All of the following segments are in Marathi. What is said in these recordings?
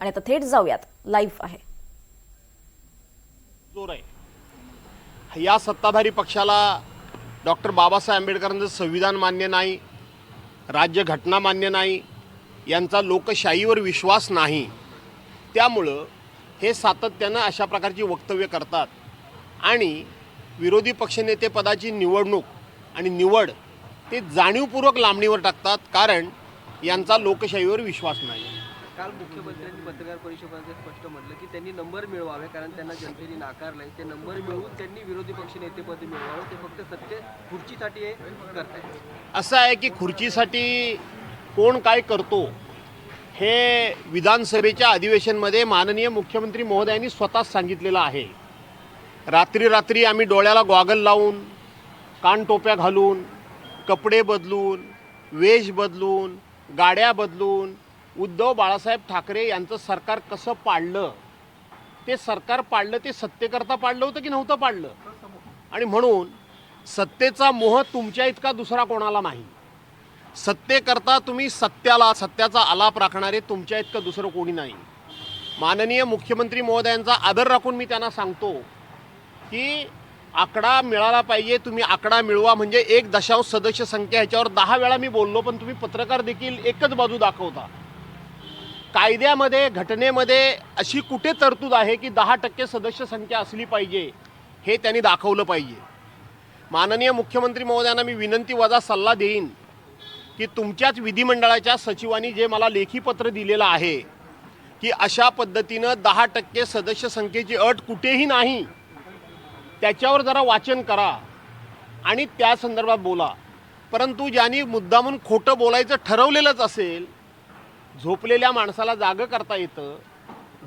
आणि आता थेट जाऊयात, लाईव्ह आहे. जोर आहे या सत्ताधारी पक्षाला. डॉक्टर बाबासाहेब आंबेडकरांचं संविधान मान्य नाही, राज्यघटना मान्य नाही, यांचा लोकशाहीवर विश्वास नाही. त्यामुळं हे सातत्यानं अशा प्रकारची वक्तव्य करतात आणि विरोधी पक्षनेतेपदाची निवडणूक आणि निवड ते जाणीवपूर्वक लांबणीवर टाकतात, कारण यांचा लोकशाहीवर विश्वास नाही. काल मुख्यमंत्र्यांनी पत्रकार परिषदेमध्ये स्पष्ट म्हटलं की त्यांनी नंबर मिळवावे, कारण त्यांना जनतेने नाकारलंय. ते नंबर मिळवून त्यांनी विरोधी पक्षनेतेपद मिळवावं, ते फक्त सत्य खुर्चीसाठी हे करतायत. असं आहे की खुर्चीसाठी कोण काय करतो हे विधानसभेच्या अधिवेशनमध्ये माननीय मुख्यमंत्री महोदयांनी स्वतःच सांगितलेलं आहे. रात्री रात्री आम्ही डोळ्याला गॉगल लावून, कानटोप्या घालून, कपडे बदलून, वेश बदलून, गाड्या बदलून उद्धव बाळासाहेब ठाकरे यांचं सरकार कसं पाडलं, ते सरकार पाडलं ते सत्तेकरता पाडलं होतं की नव्हतं पाडलं. आणि म्हणून सत्तेचा मोह तुमच्या इतका दुसरा कोणाला नाही. सत्तेकरता तुम्ही सत्याचा आलाप राखणारे तुमच्या इतकं दुसरं कोणी नाही. माननीय मुख्यमंत्री महोदयांचा आदर राखून मी त्यांना सांगतो की आकडा मिळाला पाहिजे, तुम्ही आकडा मिळवा. म्हणजे 1 सदस्य संख्या ह्याच्यावर 10 वेळा मी बोललो, पण तुम्ही पत्रकार देखील एकच बाजू दाखवता. कायद्यामध्ये, घटनेमध्ये अशी कुठे तरतूद आहे की 10% सदस्य संख्या असली पाहिजे, हे त्यांनी दाखवलं पाहिजे. माननीय मुख्यमंत्री महोदयांना मी विनंती वजा सल्ला देईन की तुमच्याच विधिमंडळाच्या सचिवांनी जे मला लेखी पत्र दिलेलं आहे की अशा पद्धतीनं 10% सदस्य संख्येची अट कुठेही नाही, त्याच्यावर जरा वाचन करा आणि त्या संदर्भात बोला. परंतु ज्यांनी मुद्दामून खोटं बोलायचं ठरवलेलंच असेल, झोपलेल्या माणसाला जागं करता येतं,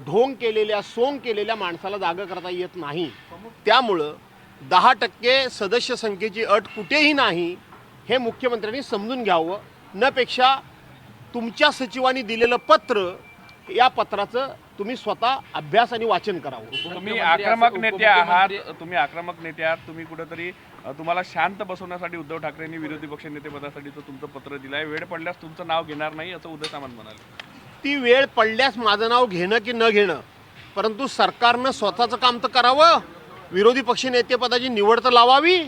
ढोंग केलेल्या, सोंग केलेल्या माणसाला जागं करता येत नाही. त्यामुळं 10% सदस्य संख्येची अट कुठेही नाही हे मुख्यमंत्र्यांनी समजून घ्यावं. नपेक्षा तुमच्या सचिवांनी दिलेलं पत्र, या पत्राचं तुम्ही स्वतः अभ्यास आणि वाचन करावं. तुम्ही आक्रमक नेते आहात, तुम्ही कुठेतरी तुम्हाला शांत बसवण्यासाठी उद्धव ठाकरेंनी विरोधी पक्ष नेतेपदासाठीचं तुमचं पत्र दिलंय. वेळ पडल्यास तुमचं नाव घेणार नाही असं उदय सामंत म्हणाले. ती वेळ पडल्यास माझं नाव घेणं की न घेणं, परंतु सरकारनं स्वतःचं काम तर करावं, विरोधी पक्ष नेतेपदाची निवड तर लावावी.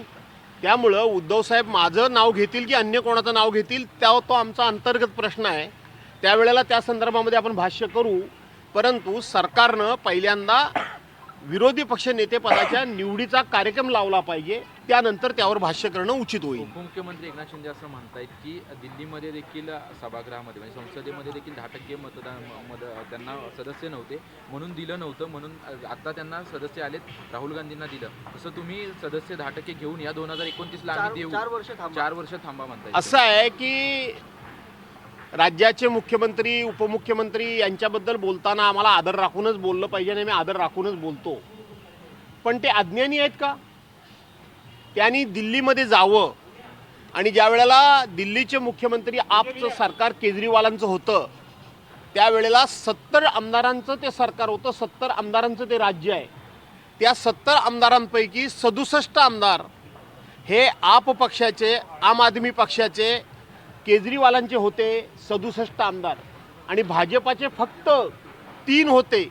त्यामुळं उद्धवसाहेब माझं नाव घेतील की अन्य कोणाचं नाव घेतील, तो आमचा अंतर्गत प्रश्न आहे. त्यावेळेला त्या संदर्भामध्ये आपण भाष्य करू. परंतु सरकारनं पहिल्यांदा विरोधी पक्ष नेतेपदाच्या निवडीचा कार्यक्रम लावला पाहिजे, त्यानंतर त्यावर भाष्य करणं उचित होईल. उपमुख्यमंत्री एकनाथ शिंदे असं म्हणतायत की दिल्लीमध्ये देखील सभागृहामध्ये म्हणजे संसदेमध्ये देखील 10% त्यांना सदस्य नव्हते म्हणून दिलं नव्हतं, म्हणून आता त्यांना सदस्य आलेत, राहुल गांधींना दिलं. तसं तुम्ही सदस्य 10% घेऊन या 2029ला आम्ही देऊ, 4 वर्ष थांबा म्हणताय. असं आहे की राज्याचे मुख्यमंत्री, उपमुख्यमंत्री यांच्याबद्दल बोलताना आम्हाला आदर राखूनच बोललं पाहिजे आणि मी आदर राखूनच बोलतो. पण ते अज्ञानी आहेत का? त्यांनी दिल्लीमध्ये जावं आणि ज्या वेळेला दिल्लीचे मुख्यमंत्री आपचं सरकार केजरीवालांचं होतं, त्यावेळेला 70 आमदारांचं ते सरकार होतं, 70 आमदारांचं ते राज्य आहे. त्या 70 आमदारांपैकी 67 आमदार हे आप पक्षाचे, आम आदमी पक्षाचे, केजरीवालांचे होते 67 आमदार आणि भाजपाचे फक्त 3 होते.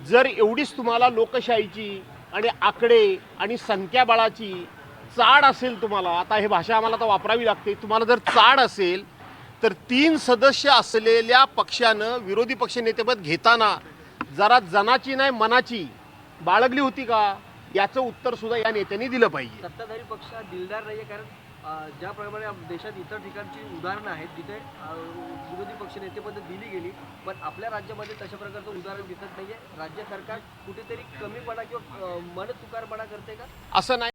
जर एवढीच तुम्हाला लोकशाहीची आणि आकडे आणि संख्याबळाची चाड असेल तुम्हाला, आता हे भाषा आम्हाला तर वापरावी लागते, तुम्हाला जर चाड असेल तर 3 सदस्य असलेल्या पक्षानं विरोधी पक्षनेतेपद घेताना जरा जनाची नाही मनाची बाळगली होती का, याचं उत्तर सुद्धा या नेत्यांनी दिलं पाहिजे. सत्ताधारी पक्ष दिलदार नाहीये, कारण ज्याप्रमाणे देशात इतर ठिकाणची उदाहरणं आहेत जिथे विरोधी पक्ष नेतेपद दिली गेली, पण आपल्या राज्यामध्ये तशा प्रकारचं उदाहरण दिसत नाहीये. राज्य सरकार कुठेतरी कमीपणा किंवा मनचुकारपणा करते का? असं नाही.